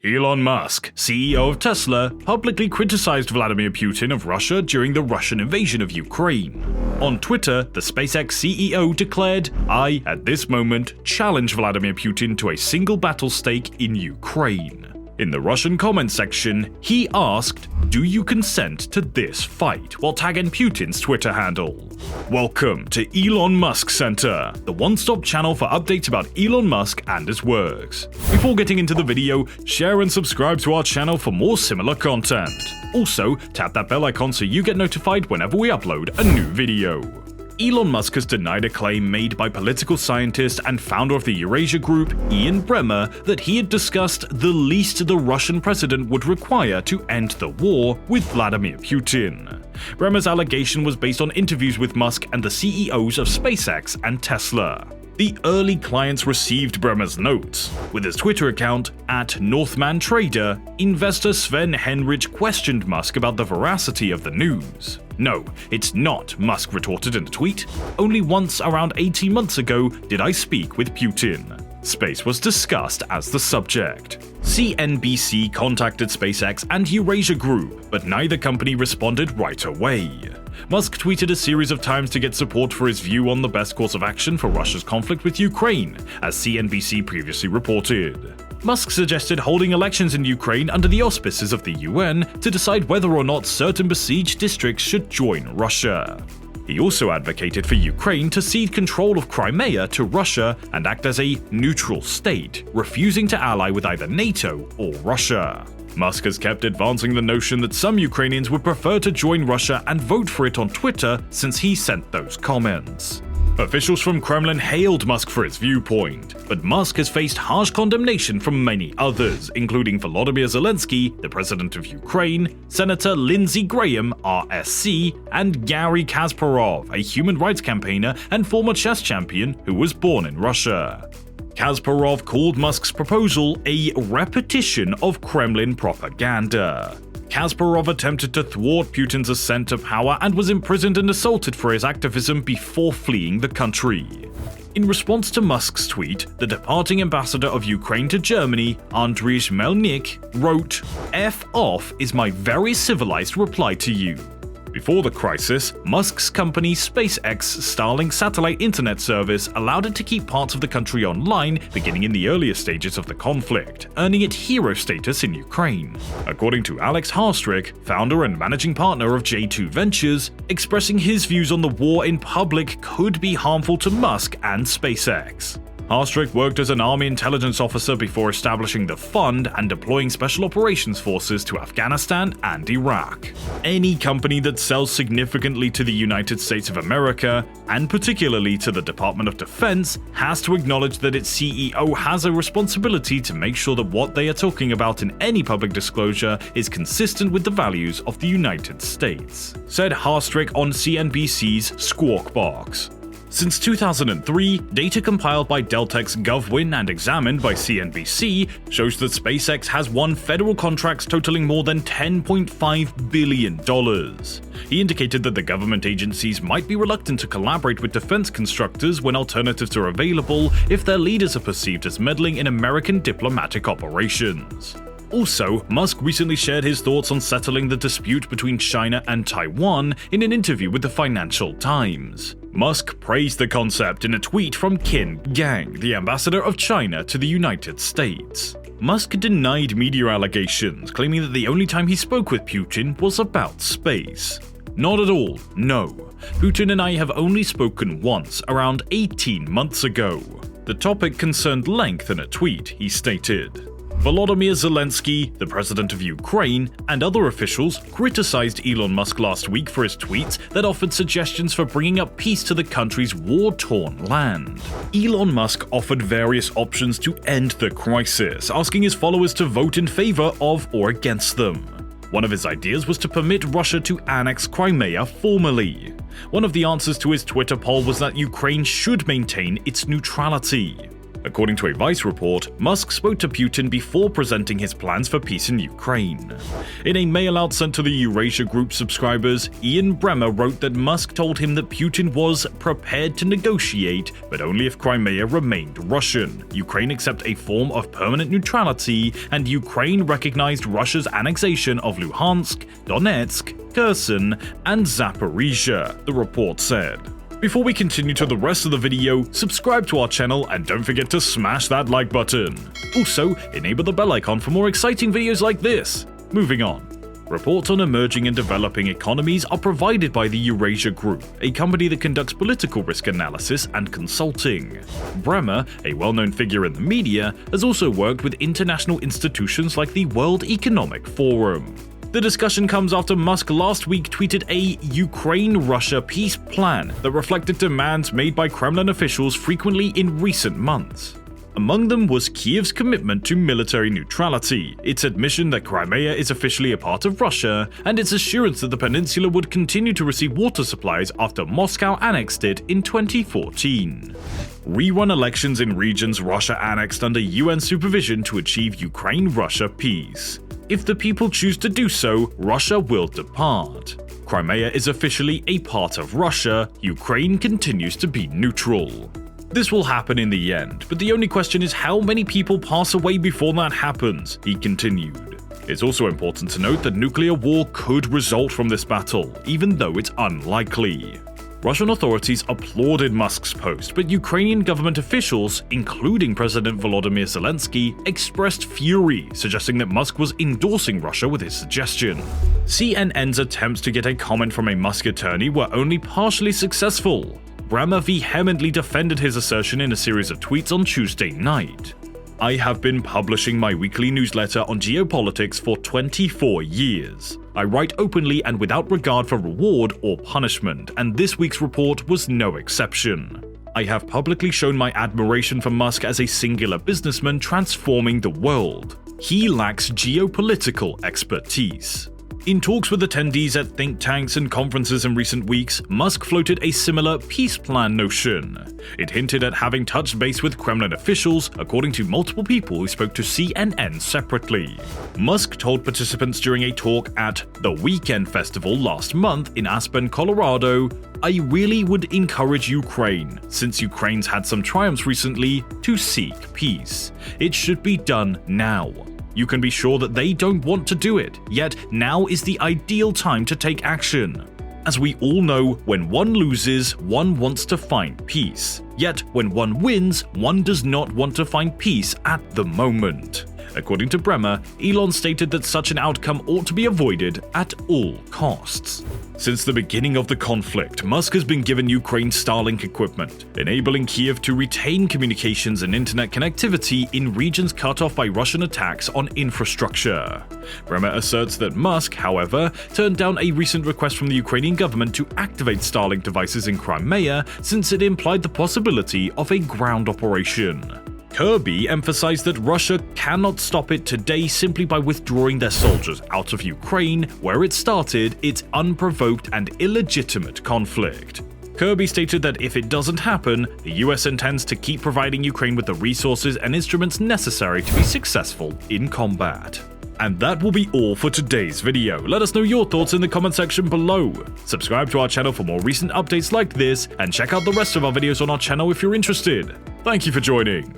Elon Musk, CEO of Tesla, publicly criticized Vladimir Putin of Russia during the Russian invasion of Ukraine. On Twitter, the SpaceX CEO declared, "I, at this moment, challenge Vladimir Putin to a single battle stake in Ukraine." In the Russian comment section, he asked, "Do you consent to this fight?" while tagging Putin's Twitter handle. Welcome to Elon Musk Center, the one-stop channel for updates about Elon Musk and his works. Before getting into the video, share and subscribe to our channel for more similar content. Also, tap that bell icon so you get notified whenever we upload a new video. Elon Musk has denied a claim made by political scientist and founder of the Eurasia Group, Ian Bremmer, that he had discussed the least the Russian president would require to end the war with Vladimir Putin. Bremmer's allegation was based on interviews with Musk and the CEOs of SpaceX and Tesla. The early clients received Bremmer's notes. With his Twitter account, @NorthmanTrader, investor Sven Henrich questioned Musk about the veracity of the news. "No, it's not," Musk retorted in a tweet. "Only once around 18 months ago did I speak with Putin." Space was discussed as the subject. CNBC contacted SpaceX and Eurasia Group, but neither company responded right away. Musk tweeted a series of times to get support for his view on the best course of action for Russia's conflict with Ukraine, as CNBC previously reported. Musk suggested holding elections in Ukraine under the auspices of the UN to decide whether or not certain besieged districts should join Russia. He also advocated for Ukraine to cede control of Crimea to Russia and act as a neutral state, refusing to ally with either NATO or Russia. Musk has kept advancing the notion that some Ukrainians would prefer to join Russia and vote for it on Twitter since he sent those comments. Officials from Kremlin hailed Musk for his viewpoint, but Musk has faced harsh condemnation from many others, including Volodymyr Zelensky, the president of Ukraine, Senator Lindsey Graham, RSC, and Garry Kasparov, a human rights campaigner and former chess champion who was born in Russia. Kasparov called Musk's proposal a repetition of Kremlin propaganda. Kasparov attempted to thwart Putin's ascent to power and was imprisoned and assaulted for his activism before fleeing the country. In response to Musk's tweet, the departing ambassador of Ukraine to Germany, Andriy Melnik, wrote, "F off is my very civilized reply to you." Before the crisis, Musk's company SpaceX Starlink satellite internet service allowed it to keep parts of the country online beginning in the earlier stages of the conflict, earning it hero status in Ukraine. According to Alex Harstrick, founder and managing partner of J2 Ventures, expressing his views on the war in public could be harmful to Musk and SpaceX. Harstrick worked as an army intelligence officer before establishing the fund and deploying special operations forces to Afghanistan and Iraq. Any company that sells significantly to the United States of America, and particularly to the Department of Defense, has to acknowledge that its CEO has a responsibility to make sure that what they are talking about in any public disclosure is consistent with the values of the United States, said Harstrick on CNBC's Squawk Box. Since 2003, data compiled by Deltek's GovWin and examined by CNBC shows that SpaceX has won federal contracts totaling more than $10.5 billion. He indicated that the government agencies might be reluctant to collaborate with defense constructors when alternatives are available if their leaders are perceived as meddling in American diplomatic operations. Also, Musk recently shared his thoughts on settling the dispute between China and Taiwan in an interview with the Financial Times. Musk praised the concept in a tweet from Qin Gang, the ambassador of China to the United States. Musk denied media allegations, claiming that the only time he spoke with Putin was about space. Not at all, no. Putin and I have only spoken once, around 18 months ago. The topic concerned length in a tweet, he stated. Volodymyr Zelensky, the president of Ukraine, and other officials criticized Elon Musk last week for his tweets that offered suggestions for bringing up peace to the country's war-torn land. Elon Musk offered various options to end the crisis, asking his followers to vote in favor of or against them. One of his ideas was to permit Russia to annex Crimea formally. One of the answers to his Twitter poll was that Ukraine should maintain its neutrality. According to a Vice report, Musk spoke to Putin before presenting his plans for peace in Ukraine. In a mail-out sent to the Eurasia Group subscribers, Ian Bremmer wrote that Musk told him that Putin was prepared to negotiate, but only if Crimea remained Russian, Ukraine accept a form of permanent neutrality, and Ukraine recognized Russia's annexation of Luhansk, Donetsk, Kherson, and Zaporizhia, the report said. Before we continue to the rest of the video, subscribe to our channel and don't forget to smash that like button. Also, enable the bell icon for more exciting videos like this. Moving on. Reports on emerging and developing economies are provided by the Eurasia Group, a company that conducts political risk analysis and consulting. Bremmer, a well-known figure in the media, has also worked with international institutions like the World Economic Forum. The discussion comes after Musk last week tweeted a Ukraine-Russia peace plan that reflected demands made by Kremlin officials frequently in recent months. Among them was Kyiv's commitment to military neutrality, its admission that Crimea is officially a part of Russia, and its assurance that the peninsula would continue to receive water supplies after Moscow annexed it in 2014. Rerun elections in regions Russia annexed under UN supervision to achieve Ukraine-Russia peace. If the people choose to do so, Russia will depart. Crimea is officially a part of Russia, Ukraine continues to be neutral. This will happen in the end, but the only question is how many people pass away before that happens, he continued. It's also important to note that nuclear war could result from this battle, even though it's unlikely. Russian authorities applauded Musk's post, but Ukrainian government officials, including President Volodymyr Zelensky, expressed fury, suggesting that Musk was endorsing Russia with his suggestion. CNN's attempts to get a comment from a Musk attorney were only partially successful. Bremmer vehemently defended his assertion in a series of tweets on Tuesday night. I have been publishing my weekly newsletter on geopolitics for 24 years. I write openly and without regard for reward or punishment, and this week's report was no exception. I have publicly shown my admiration for Musk as a singular businessman transforming the world. He lacks geopolitical expertise. In talks with attendees at think tanks and conferences in recent weeks, Musk floated a similar peace plan notion. It hinted at having touched base with Kremlin officials, according to multiple people who spoke to CNN separately. Musk told participants during a talk at the Weekend Festival last month in Aspen, Colorado, I really would encourage Ukraine, since Ukraine's had some triumphs recently, to seek peace. It should be done now. You can be sure that they don't want to do it, yet now is the ideal time to take action. As we all know, when one loses, one wants to find peace. Yet when one wins, one does not want to find peace at the moment. According to Bremmer, Elon stated that such an outcome ought to be avoided at all costs. Since the beginning of the conflict, Musk has been given Ukraine Starlink equipment, enabling Kyiv to retain communications and internet connectivity in regions cut off by Russian attacks on infrastructure. Bremmer asserts that Musk, however, turned down a recent request from the Ukrainian government to activate Starlink devices in Crimea since it implied the possibility of a ground operation. Kirby emphasized that Russia cannot stop it today simply by withdrawing their soldiers out of Ukraine, where it started its unprovoked and illegitimate conflict. Kirby stated that if it doesn't happen, the US intends to keep providing Ukraine with the resources and instruments necessary to be successful in combat. And that will be all for today's video. Let us know your thoughts in the comment section below. Subscribe to our channel for more recent updates like this, and check out the rest of our videos on our channel if you're interested. Thank you for joining.